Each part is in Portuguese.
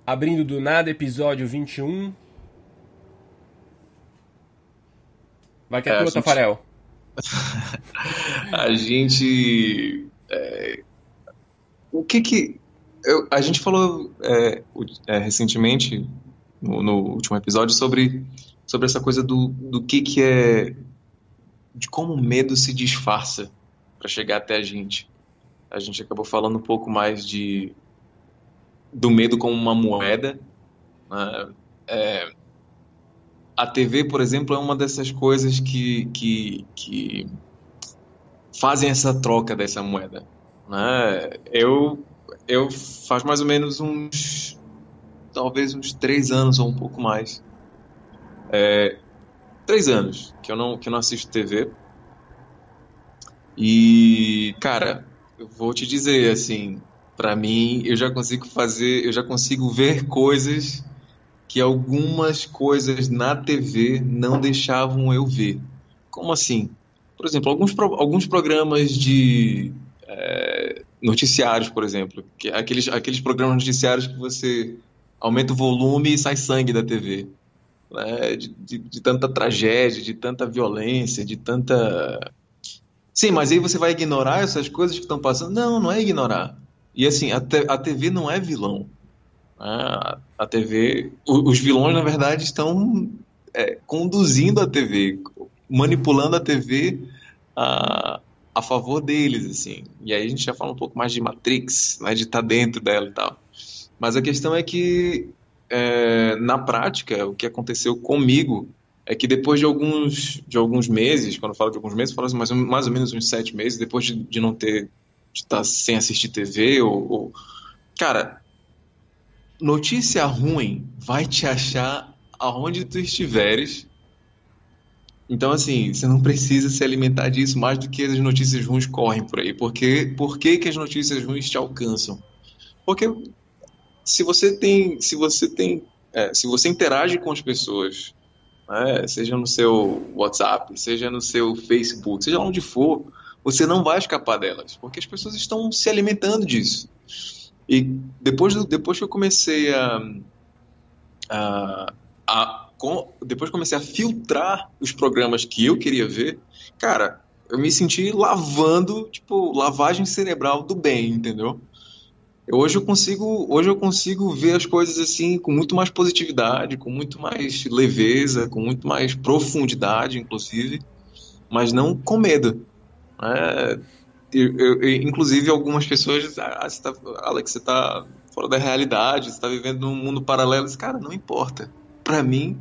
Abrindo do nada, episódio 21. Vai que é É, a tua, gente, Tafarel. a gente, o que que, a gente falou recentemente no último episódio sobre essa coisa do que é, de como o medo se disfarça para chegar até a gente. A gente acabou falando um pouco mais do medo como uma moeda, né? A TV, por exemplo, é uma dessas coisas que fazem essa troca dessa moeda, né? Eu faz mais ou menos talvez uns 3 anos ou um pouco mais, 3 anos que eu não assisto TV. E, cara, eu vou te dizer, assim, pra mim, eu já consigo ver coisas que algumas coisas na TV não deixavam eu ver. Como assim? Por exemplo, alguns programas de noticiários, por exemplo, aqueles programas noticiários que você aumenta o volume e sai sangue da TV, né? De tanta tragédia, de tanta violência, de tanta. Sim, mas aí você vai ignorar essas coisas que estão passando? Não, não é ignorar. E assim, a TV não é vilão. A TV, os vilões, na verdade, estão conduzindo a TV, manipulando a TV a favor deles, assim. E aí a gente já fala um pouco mais de Matrix, né, de estar dentro dela e tal. Mas a questão é que, na prática, o que aconteceu comigo é que depois de alguns meses, quando eu falo de alguns meses, eu falo assim, mais ou menos uns 7 meses, depois de não ter, de estar sem assistir TV, cara, notícia ruim vai te achar aonde tu estiveres. Então, assim, você não precisa se alimentar disso mais do que as notícias ruins correm por aí. Por que as notícias ruins te alcançam? Porque se você interage com as pessoas, né, seja no seu WhatsApp, seja no seu Facebook, seja onde for, você não vai escapar delas, porque as pessoas estão se alimentando disso. E depois que eu comecei depois que eu comecei a filtrar os programas que eu queria ver, cara, eu me senti lavando, tipo, lavagem cerebral do bem, entendeu? Hoje eu consigo ver as coisas assim com muito mais positividade, com muito mais leveza, com muito mais profundidade, inclusive, mas não com medo, né? Inclusive, algumas pessoas, Alex, você tá fora da realidade, você tá vivendo num mundo paralelo. Cara, não importa. Para mim,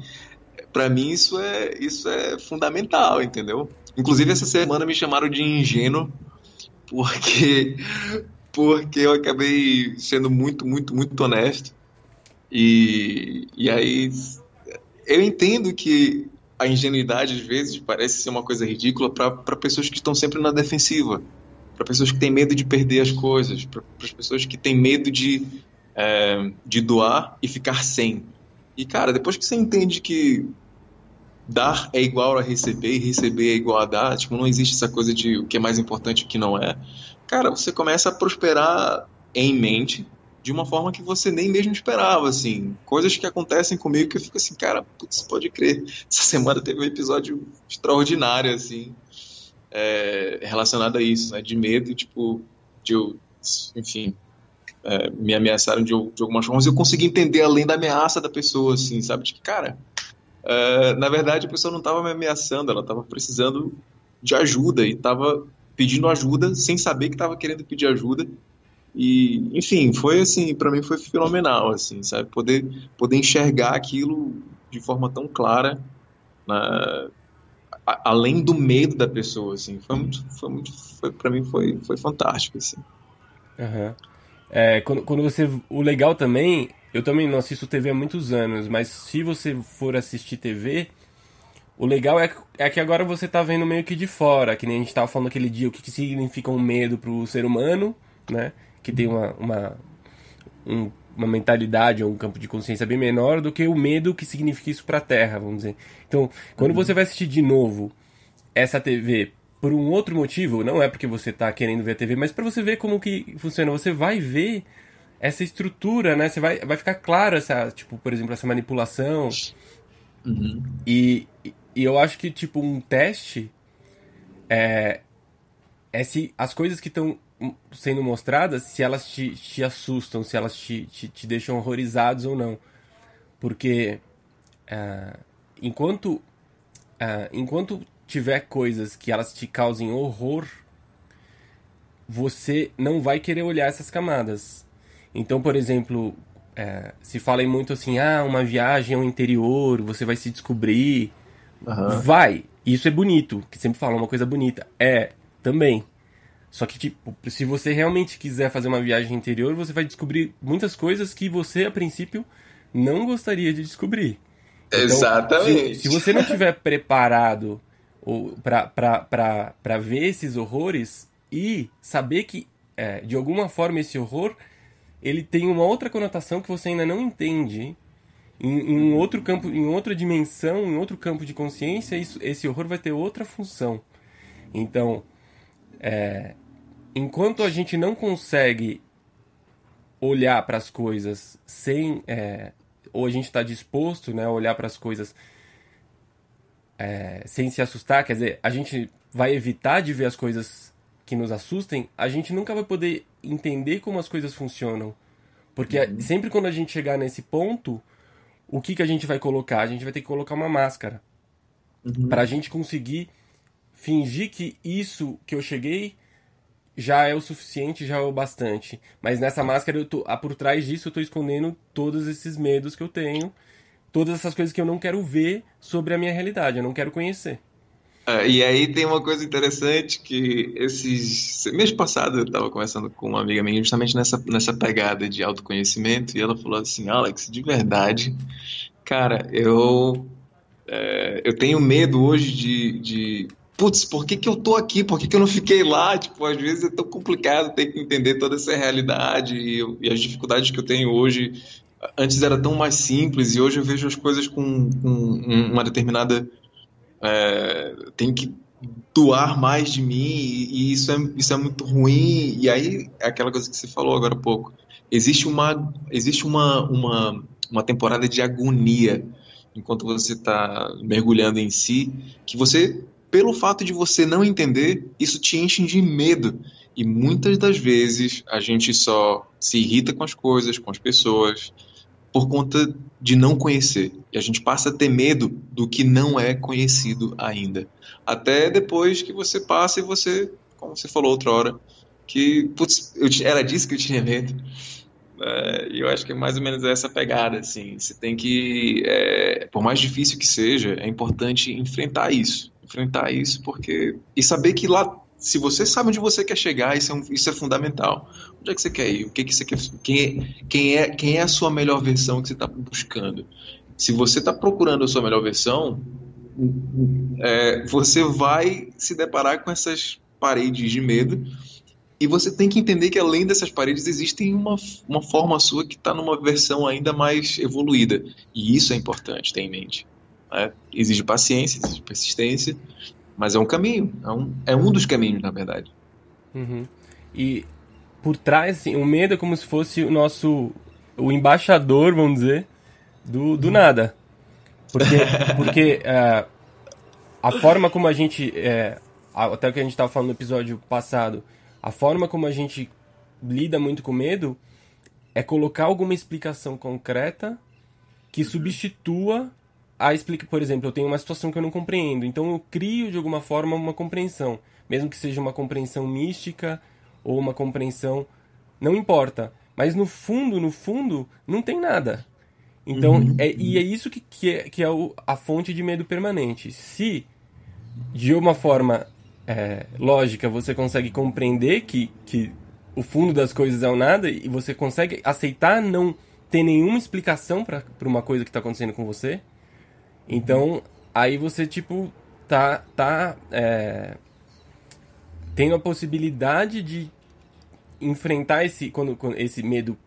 para mim isso é fundamental, entendeu? Inclusive, essa semana me chamaram de ingênuo porque porque eu acabei sendo muito, muito, muito honesto. E aí eu entendo que a ingenuidade às vezes parece ser uma coisa ridícula para pessoas que estão sempre na defensiva, para pessoas que têm medo de perder as coisas, para as pessoas que têm medo de doar e ficar sem. E, cara, depois que você entende que dar é igual a receber e receber é igual a dar, tipo, não existe essa coisa de o que é mais importante e o que não é, cara, você começa a prosperar em mente de uma forma que você nem mesmo esperava, assim. Coisas que acontecem comigo que eu fico assim, cara, putz, pode crer. Essa semana teve um episódio extraordinário, assim, relacionado a isso, né? De medo, tipo, enfim, me ameaçaram de algumas formas. Eu consegui entender além da ameaça da pessoa, assim, sabe? Tipo, cara, na verdade a pessoa não estava me ameaçando, ela estava precisando de ajuda e estava pedindo ajuda sem saber que estava querendo pedir ajuda. E, enfim, foi assim, para mim foi fenomenal, assim, sabe? Poder enxergar aquilo de forma tão clara, né? Além do medo da pessoa, assim, para mim foi fantástico, assim. Aham. Quando você. O legal também. Eu também não assisto TV há muitos anos, mas se você for assistir TV, o legal é que agora você tá vendo meio que de fora, que nem a gente tava falando aquele dia, o que significa um medo pro ser humano, né? Que tem uma mentalidade ou um campo de consciência bem menor do que o medo que significa isso pra Terra, vamos dizer. Então, quando você vai assistir de novo essa TV por um outro motivo, não é porque você tá querendo ver a TV, mas pra você ver como que funciona, você vai ver essa estrutura, né? Vai ficar claro essa, tipo, por exemplo, essa manipulação. Uhum. E eu acho que, tipo, um teste é se as coisas que estão sendo mostradas, se elas te assustam, se elas te deixam horrorizados ou não. Porque enquanto, enquanto tiver coisas que elas te causem horror, você não vai querer olhar essas camadas. Então, por exemplo, se fala muito assim, uma viagem ao interior, você vai se descobrir. Aham. Vai, isso é bonito, que sempre fala uma coisa bonita. É, também. Só que, tipo, se você realmente quiser fazer uma viagem interior, você vai descobrir muitas coisas que você, a princípio, não gostaria de descobrir. Então, se Exatamente. você não tiver preparado para ver esses horrores e saber que, de alguma forma, esse horror ele tem uma outra conotação que você ainda não entende em um outro campo, em outra dimensão, em outro campo de consciência, esse horror vai ter outra função. Então, enquanto a gente não consegue olhar para as coisas sem, ou a gente está disposto, né, a olhar para as coisas sem se assustar, quer dizer, a gente vai evitar de ver as coisas que nos assustem, a gente nunca vai poder entender como as coisas funcionam. Porque Uhum. sempre quando a gente chegar nesse ponto, o que a gente vai colocar? A gente vai ter que colocar uma máscara para a Uhum. gente conseguir fingir que isso que eu cheguei já é o suficiente, já é o bastante. Mas nessa máscara, por trás disso, eu tô escondendo todos esses medos que eu tenho, todas essas coisas que eu não quero ver sobre a minha realidade, eu não quero conhecer. E aí tem uma coisa interessante que esses mês passado eu estava conversando com uma amiga minha justamente nessa pegada de autoconhecimento e ela falou assim, Alex, de verdade, cara, eu tenho medo hoje putz, por que que eu tô aqui? Por que que eu não fiquei lá? Tipo, às vezes é tão complicado ter que entender toda essa realidade e as dificuldades que eu tenho hoje. Antes era tão mais simples e hoje eu vejo as coisas com uma determinada tenho que doar mais de mim e isso é muito ruim. E aí, é aquela coisa que você falou agora há pouco, existe uma temporada de agonia enquanto você está mergulhando em si, que você, pelo fato de você não entender, isso te enche de medo. E muitas das vezes a gente só se irrita com as coisas, com as pessoas, por conta de não conhecer. E a gente passa a ter medo do que não é conhecido ainda. Até depois que você passa e você, como você falou outra hora, que, putz, era disso que eu tinha medo. E eu acho que é mais ou menos essa pegada, assim. Você tem que, por mais difícil que seja, é importante enfrentar isso. Enfrentar isso porque... E saber que lá, se você sabe onde você quer chegar, isso é fundamental. Onde é que você quer ir? O que que você quer... Quem é a sua melhor versão que você está buscando? Se você está procurando a sua melhor versão, você vai se deparar com essas paredes de medo e você tem que entender que além dessas paredes existem uma forma sua que está numa versão ainda mais evoluída. E isso é importante ter em mente. Né? Exige paciência, exige persistência, mas é um caminho. É um dos caminhos, na verdade. Uhum. E por trás, assim, o medo é como se fosse o embaixador, vamos dizer, do nada. Porque a forma como a gente, até o que a gente estava falando no episódio passado, a forma como a gente lida muito com medo é colocar alguma explicação concreta que substitua a explica. Por exemplo, eu tenho uma situação que eu não compreendo, então eu crio de alguma forma uma compreensão, mesmo que seja uma compreensão mística ou uma compreensão, não importa. Mas no fundo, não tem nada. Então, Uhum, e é isso que é a fonte de medo permanente. Se de uma forma lógica você consegue compreender que o fundo das coisas é o nada e você consegue aceitar não ter nenhuma explicação para uma coisa que está acontecendo com você, uhum, então aí você tipo tá tendo a possibilidade de enfrentar quando esse medo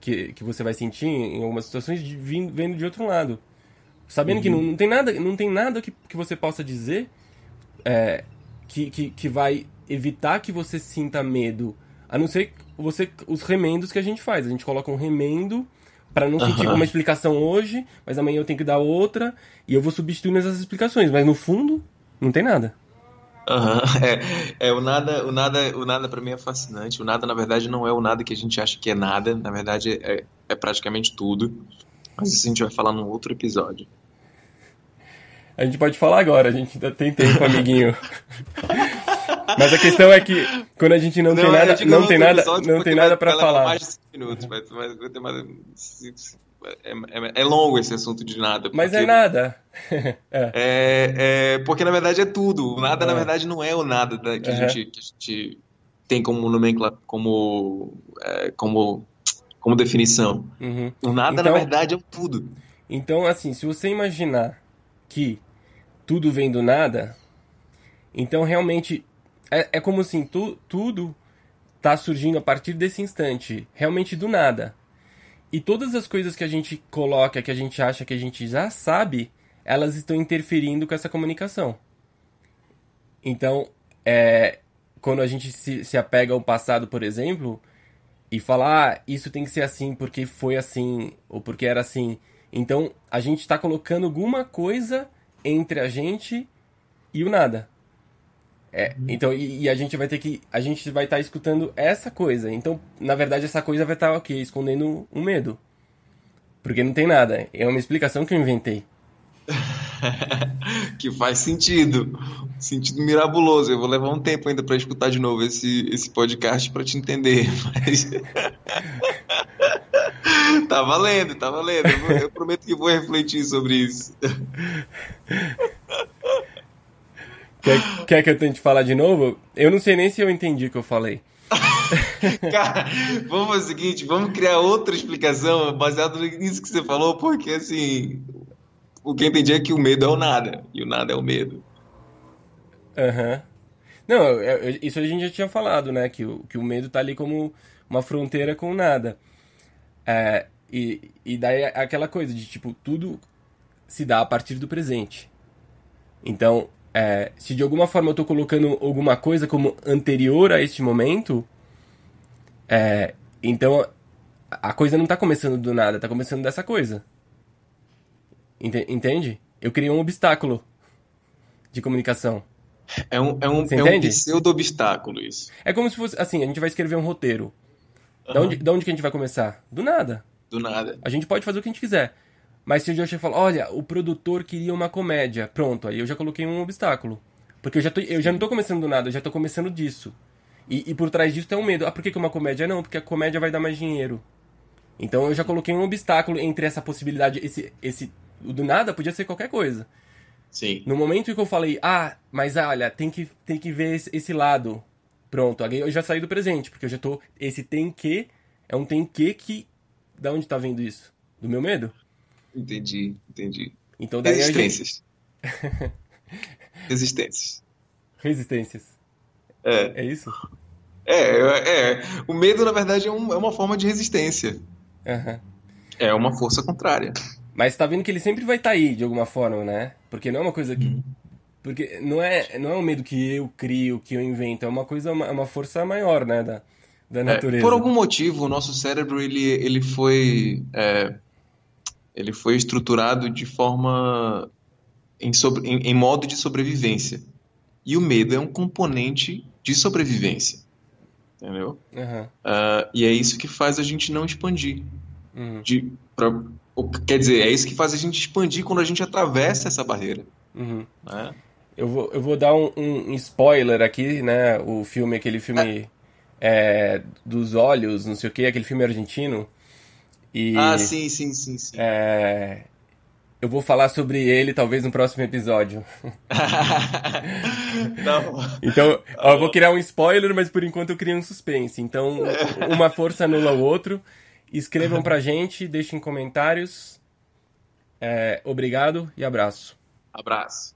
que você vai sentir em algumas situações vendo de outro lado, sabendo que uhum, não tem nada que você possa dizer que vai evitar que você sinta medo. A não ser os remendos que a gente faz. A gente coloca um remendo para não sentir Aham. uma explicação hoje, mas amanhã eu tenho que dar outra, e eu vou substituindo essas explicações. Mas no fundo, não tem nada. Aham. O nada para mim é fascinante. O nada, na verdade, não é o nada que a gente acha que é nada. Na verdade, é praticamente tudo. Mas isso a gente vai falar num outro episódio. A gente pode falar agora, a gente ainda tem tempo, amiguinho. Mas a questão é que quando a gente não tem Não, eu nada, digo não no tem outro nada, episódio não tem porque nada vai para levar falar. mais de 5 minutos. Vai ter mais. É longo esse assunto de nada, Mas é porque nada. É, porque na verdade é tudo. O nada, na é, verdade, não é o nada aham, que a gente tem como nomenclatura, como definição. uhum. O nada, na Então, verdade, é o tudo. então, assim, se você imaginar que tudo vem do nada, então realmente é como assim, tudo tá surgindo a partir desse instante, realmente do nada. E todas as coisas que a gente coloca, que a gente acha que a gente já sabe, elas estão interferindo com essa comunicação. Então, quando a gente se apega ao passado, por exemplo, e fala, isso tem que ser assim porque foi assim, ou porque era assim. Então, a gente está colocando alguma coisa entre a gente e o nada. Então, e a gente vai estar escutando essa coisa. Então, na verdade, essa coisa vai estar, ok, escondendo um medo. Porque não tem nada. É uma explicação que eu inventei. Que faz sentido. Sentido mirabuloso. Eu vou levar um tempo ainda para escutar de novo esse podcast para te entender. Mas tá valendo, tá valendo. Eu prometo que vou refletir sobre isso. Quer que eu tente falar de novo? Eu não sei nem se eu entendi o que eu falei. Cara, vamos fazer o seguinte, vamos criar outra explicação baseada nisso que você falou, porque assim, o que eu entendi é que o medo é o nada, e o nada é o medo. Aham. Não, isso a gente já tinha falado, né? Que o medo tá ali como uma fronteira com o nada. E daí é aquela coisa de, tipo, tudo se dá a partir do presente. Então, se de alguma forma eu tô colocando alguma coisa como anterior a este momento, então a coisa não tá começando do nada, tá começando dessa coisa. Entende? Eu criei um obstáculo de comunicação. Você É um entende? pseudo-obstáculo isso, É como se fosse, assim, a gente vai escrever um roteiro. Aham. Da onde que a gente vai começar? Do nada. Do nada. A gente pode fazer o que a gente quiser. Mas se eu já falo, olha, o produtor queria uma comédia. Pronto, aí eu já coloquei um obstáculo. Porque eu já não Sim, tô começando do nada, eu já tô começando disso. E por trás disso tem um medo. Ah, por que uma comédia? Não, porque a comédia vai dar mais dinheiro. Então eu já coloquei um obstáculo entre essa possibilidade. O do nada podia ser qualquer coisa. sim, No momento em que eu falei, mas olha, tem que ver esse lado. Pronto, aí eu já saí do presente, porque eu já tô. Esse tem que. É um tem que. Da onde tá vendo isso? Do meu medo? entendi. Então daí a gente. Resistências, resistências. Resistências. É, É isso? o medo na verdade é uma forma de resistência, Aham. é uma força contrária. Mas tá vendo que ele sempre vai estar aí, de alguma forma, né? Porque não é uma coisa que. Porque não é um medo que eu crio, que eu invento, é uma coisa, é uma força maior, né? Da Por natureza. algum motivo, o nosso cérebro ele foi estruturado de forma em modo de sobrevivência. E o medo é um componente de sobrevivência, entendeu? Aham. E é isso que faz a gente não expandir. Uhum. Quer dizer, é isso que faz a gente expandir quando a gente atravessa essa barreira, Uhum. né? Eu vou dar um spoiler aqui, né? Aquele filme dos olhos, não sei o que, aquele filme argentino. Ah, E sim, sim, sim, sim. eu vou falar sobre ele talvez no próximo episódio. Tá bom, Então, tá ó, eu vou bom. criar um spoiler, mas por enquanto eu criei um suspense. Então, uma força anula o outro. Escrevam pra gente, deixem comentários. Obrigado e abraço. Abraço.